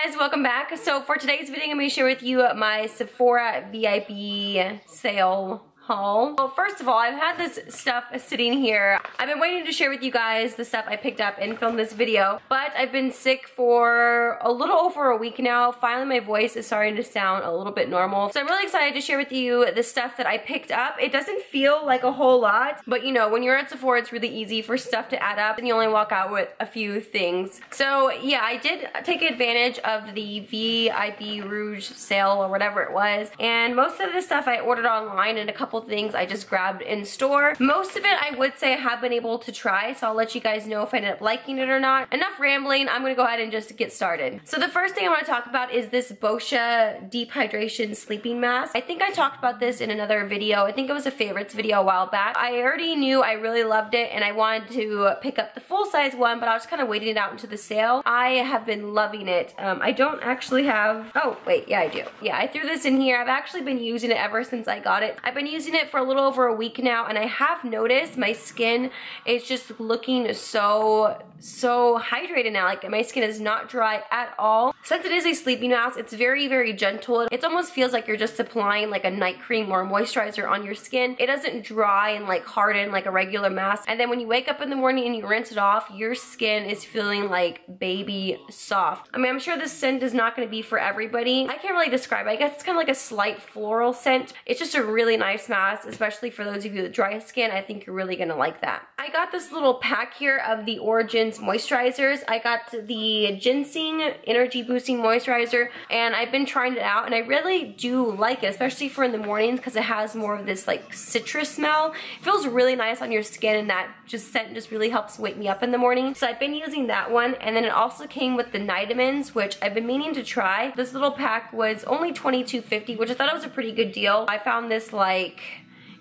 Guys, welcome back. So for today's video, I'm going to share with you my Sephora VIP sale haul. Well, first of all, I've had this stuff sitting here. I've been waiting to share with you guys the stuff I picked up and film this video, but I've been sick for a little over a week now. Finally, my voice is starting to sound a little bit normal. So I'm really excited to share with you the stuff that I picked up. It doesn't feel like a whole lot, but you know, when you're at Sephora, it's really easy for stuff to add up and you only walk out with a few things. So yeah, I did take advantage of the VIP Rouge sale or whatever it was, and most of the stuff I ordered online and a couple things I just grabbed in store. Most of it I would say I have been able to try, so I'll let you guys know if I ended up liking it or not. Enough rambling, I'm gonna go ahead and just get started. So the first thing I want to talk about is this BOSCIA Deep Hydration Sleeping Mask. I think I talked about this in another video. I think it was a favorites video a while back. I already knew I really loved it and I wanted to pick up the full size one, but I was kind of waiting it out into the sale. I have been loving it. I don't actually have, oh wait, yeah I do. Yeah, I threw this in here. I've actually been using it ever since I got it. I've been using it for a little over a week now, and I have noticed my skin is just looking so hydrated now. Like, my skin is not dry at all. Since it is a sleeping mask, it's very gentle. It almost feels like you're just applying like a night cream or a moisturizer on your skin. It doesn't dry and like harden like a regular mask. And then when you wake up in the morning and you rinse it off, your skin is feeling like baby soft. I mean, I'm sure this scent is not going to be for everybody. I can't really describe it. I guess it's kind of like a slight floral scent. It's just a really nice mask, especially for those of you with dry skin. I think you're really gonna like that. I got this little pack here of the Origins moisturizers. I got the Ginseng Energy Boosting Moisturizer, and I've been trying it out, and I really do like it, especially for in the mornings because it has more of this like citrus smell. It feels really nice on your skin, and that scent just really helps wake me up in the morning. So I've been using that one, and then it also came with the Nitamins, which I've been meaning to try. This little pack was only $22.50, which I thought was a pretty good deal. I found this like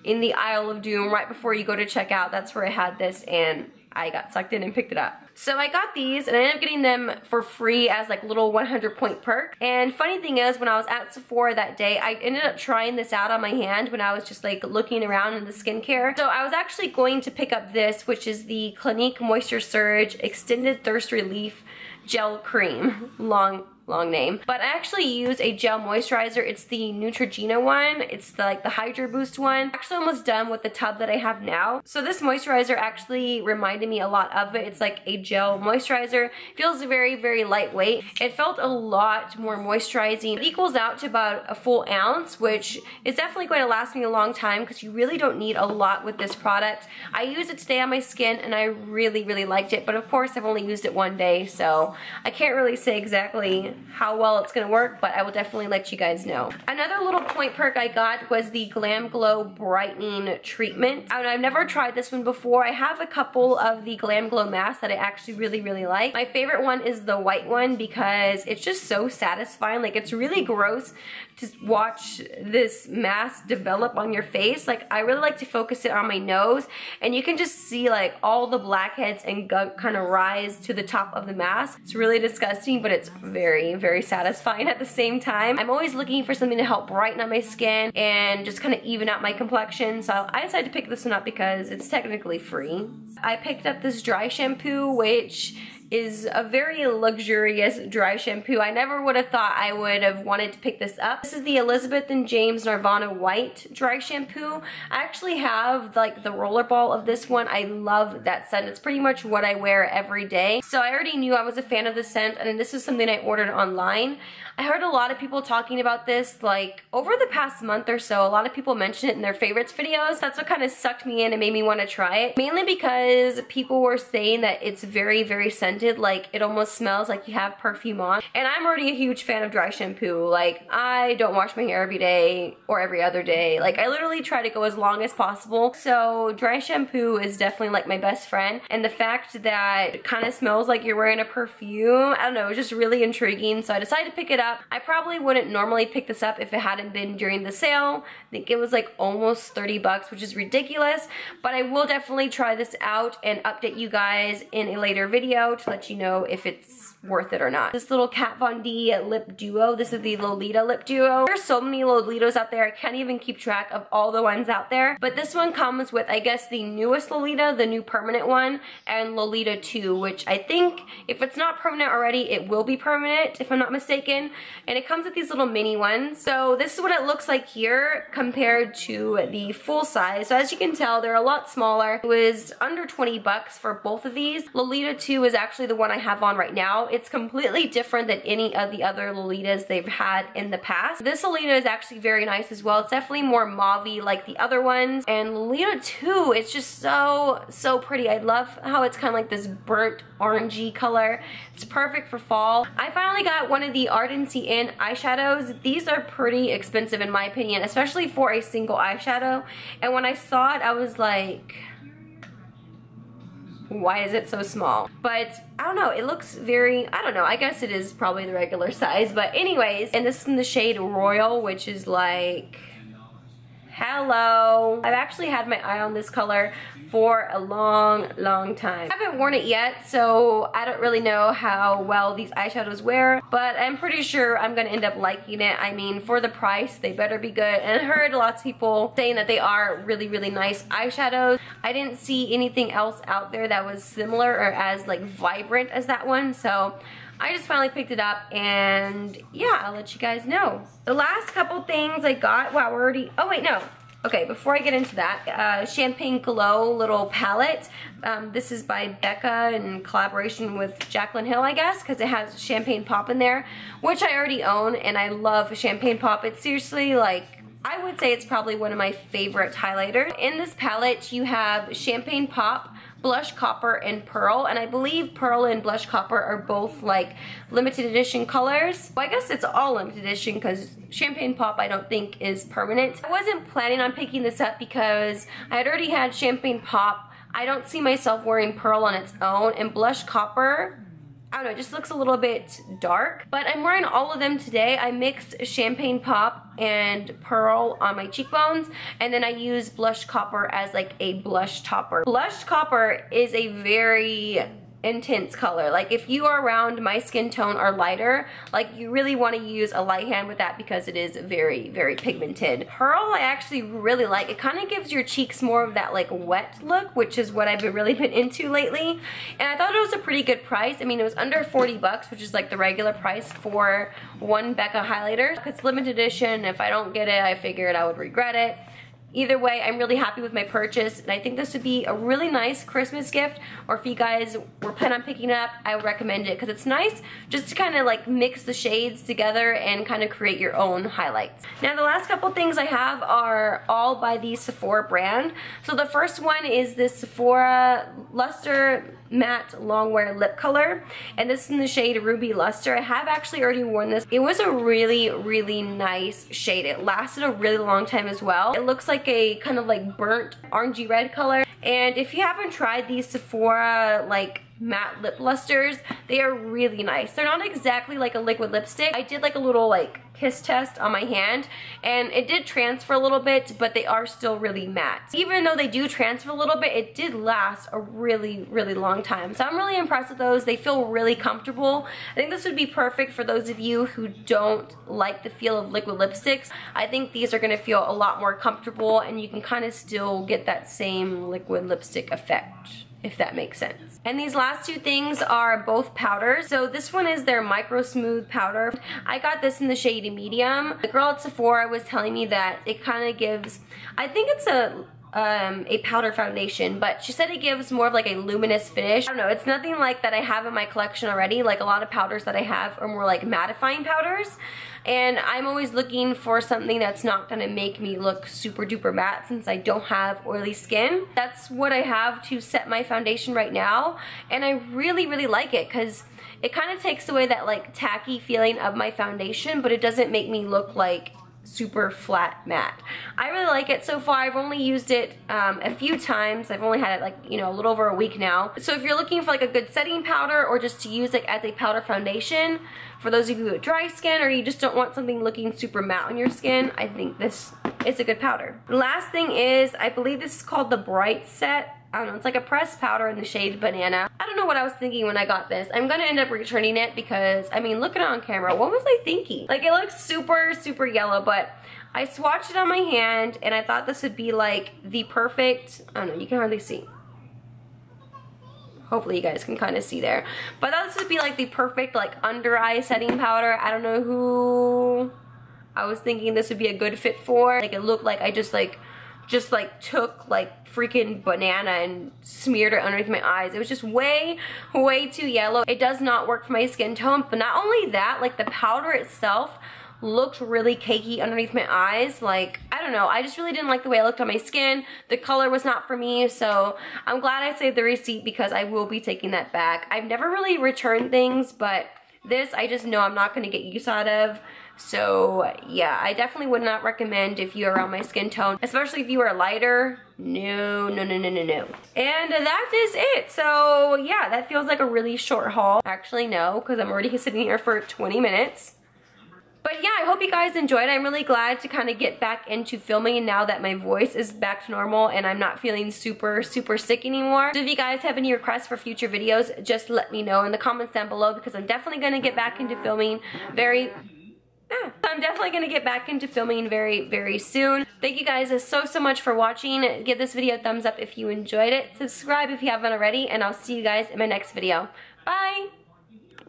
in the aisle of doom right before you go to check out. That's where I had this, and I got sucked in and picked it up. So I got these, and I ended up getting them for free as like little 100-point perk. And funny thing is, when I was at Sephora that day, I ended up trying this out on my hand when I was just like looking around in the skincare. So I was actually going to pick up this, which is the Clinique Moisture Surge Extended Thirst Relief Gel Cream. Long name. But I actually use a gel moisturizer. It's the Neutrogena one. It's the, like the Hydro Boost one. Actually almost done with the tub that I have now. So this moisturizer actually reminded me a lot of it. It's like a gel moisturizer. Feels very lightweight. It felt a lot more moisturizing. It equals out to about a full ounce, which is definitely going to last me a long time because you really don't need a lot with this product. I used it today on my skin and I really liked it, but of course I've only used it one day, so I can't really say exactly how well it's gonna work, but I will definitely let you guys know. Another little point perk I got was the Glam Glow Brightening Treatment. I've never tried this one before. I have a couple of the Glam Glow masks that I actually really like. My favorite one is the white one because it's just so satisfying. Like, it's really gross to watch this mask develop on your face. Like, I really like to focus it on my nose, and you can just see like all the blackheads and gunk kind of rise to the top of the mask. It's really disgusting, but it's very satisfying at the same time. I'm always looking for something to help brighten up my skin and just kind of even out my complexion, so I decided to pick this one up because it's technically free. I picked up this dry shampoo, which is a very luxurious dry shampoo. I never would have thought I would have wanted to pick this up. This is the Elizabeth & James NIRVANA White Dry Shampoo. I actually have like the roller ball of this one. I love that scent. It's pretty much what I wear every day. So I already knew I was a fan of the scent, and this is something I ordered online. I heard a lot of people talking about this like over the past month or so. A lot of people mention it in their favorites videos. That's what kind of sucked me in and made me want to try it. Mainly because people were saying that it's very scented. Like, it almost smells like you have perfume on. And I'm already a huge fan of dry shampoo. Like, I don't wash my hair every day or every other day. Like, I literally try to go as long as possible. So dry shampoo is definitely like my best friend. And the fact that it kind of smells like you're wearing a perfume, I don't know, it was just really intriguing. So I decided to pick it up. I probably wouldn't normally pick this up if it hadn't been during the sale. I think it was like almost 30 bucks, which is ridiculous, but I will definitely try this out and update you guys in a later video to let you know if it's worth it or not. This little Kat Von D lip duo. This is the Lolita lip duo. There's so many Lolitas out there. I can't even keep track of all the ones out there. But this one comes with, I guess, the newest Lolita, the new permanent one, and Lolita 2, which I think if it's not permanent already, it will be permanent, if I'm not mistaken. And it comes with these little mini ones. So this is what it looks like here compared to the full size. So as you can tell, they're a lot smaller. It was under 20 bucks for both of these. Lolita 2 is actually the one I have on right now. It's completely different than any of the other Lolitas they've had in the past. This Lolita is actually very nice as well. It's definitely more mauve-y like the other ones. And Lolita 2, it's just so pretty. I love how it's kind of like this burnt orangey color. It's perfect for fall. I finally got one of the Ardency in eyeshadows. These are pretty expensive in my opinion, especially for a single eyeshadow. And when I saw it, I was like, why is it so small? But I don't know, it looks very, I don't know, I guess it is probably the regular size. But anyways, and this is in the shade Royal, which is like, hello. I've actually had my eye on this color for a long time. I haven't worn it yet, so I don't really know how well these eyeshadows wear, but I'm pretty sure I'm gonna end up liking it. I mean, for the price, they better be good. And I heard lots of people saying that they are really nice eyeshadows. I didn't see anything else out there that was similar or as like vibrant as that one, so I just finally picked it up, and yeah, I'll let you guys know. The last couple things I got, wow, we're already, oh wait, no. Okay, before I get into that, Champagne Glow little palette. This is by BECCA in collaboration with JACLYN Hill, I guess, because it has Champagne Pop in there, which I already own, and I love Champagne Pop. It's seriously like, I would say it's probably one of my favorite highlighters. In this palette, you have Champagne Pop, Blush Copper, and Pearl, and I believe Pearl and Blush Copper are both like limited edition colors. Well, I guess it's all limited edition because Champagne Pop I don't think is permanent. I wasn't planning on picking this up because I had already had Champagne Pop. I don't see myself wearing Pearl on its own, and Blush Copper, I don't know, it just looks a little bit dark. But I'm wearing all of them today. I mixed Champagne Pop and Pearl on my cheekbones, and then I use Blush Copper as like a blush topper. Blush Copper is a very intense color. Like if you are around my skin tone or lighter, like you really want to use a light hand with that because it is very pigmented. Pearl I actually really like. It kind of gives your cheeks more of that like wet look, which is what I've really been into lately. And I thought it was a pretty good price. I mean, it was under 40 bucks, which is like the regular price for one BECCA highlighter. It's limited edition. If I don't get it, I figured I would regret it. Either way, I'm really happy with my purchase, and I think this would be a really nice Christmas gift, or if you guys were planning on picking it up, I would recommend it because it's nice just to kind of like mix the shades together and kind of create your own highlights. Now the last couple things I have are all by the Sephora brand. So the first one is this Sephora Luster Matte Longwear Lip Color, and this is in the shade Ruby Luster. I have actually already worn this. It was a really nice shade. It lasted a really long time as well. It looks like a kind of like burnt orangey red color. And if you haven't tried these Sephora like matte lip lusters, they are really nice. They're not exactly like a liquid lipstick. I did like a little like kiss test on my hand, and it did transfer a little bit, but they are still really matte. Even though they do transfer a little bit, it did last a really long time. So I'm really impressed with those. They feel really comfortable. I think this would be perfect for those of you who don't like the feel of liquid lipsticks. I think these are gonna feel a lot more comfortable, and you can kind of still get that same liquid lipstick effect, if that makes sense. And these last two things are both powders. So this one is their MICROSMOOTH powder. I got this in the shade medium. The girl at Sephora was telling me that it kind of gives, I think it's a powder foundation, but she said it gives more of like a luminous finish. I don't know, it's nothing like that I have in my collection already. Like a lot of powders that I have are more like mattifying powders, and I'm always looking for something that's not gonna make me look super duper matte since I don't have oily skin. That's what I have to set my foundation right now, and I really like it because it kind of takes away that like tacky feeling of my foundation, but it doesn't make me look like super flat matte. I really like it so far. I've only used it a few times. I've only had it like, you know, a little over a week now. So if you're looking for like a good setting powder or just to use it as a powder foundation, for those of you with dry skin or you just don't want something looking super matte on your skin, I think this is a good powder. The last thing is, I believe this is called the Bright Set I don't know, it's like a pressed powder in the shade Banana. I don't know what I was thinking when I got this. I'm gonna end up returning it because, I mean, look at it on camera. What was I thinking? Like, it looks super, super yellow, but I swatched it on my hand and I thought this would be like the perfect, I don't know, you can hardly see. Hopefully you guys can kind of see there. But I thought this would be like the perfect like under eye setting powder. I don't know who I was thinking this would be a good fit for. Like, it looked like I just took like freaking Banana and smeared it underneath my eyes. It was just way too yellow. It does not work for my skin tone, but not only that, like the powder itself looked really cakey underneath my eyes. Like, I don't know, I just really didn't like the way it looked on my skin. The color was not for me, so I'm glad I saved the receipt because I will be taking that back. I've never really returned things, but this I just know I'm not going to get use out of. So yeah, I definitely would not recommend if you're around my skin tone, especially if you are lighter. No. And that is it. So yeah, that feels like a really short haul. Actually no, because I'm already sitting here for 20 minutes. But yeah, I hope you guys enjoyed. I'm really glad to kind of get back into filming now that my voice is back to normal and I'm not feeling super sick anymore. So if you guys have any requests for future videos, just let me know in the comments down below because I'm definitely going to get back into filming very soon. Thank you guys so much for watching. Give this video a thumbs up if you enjoyed it. Subscribe if you haven't already, and I'll see you guys in my next video. Bye!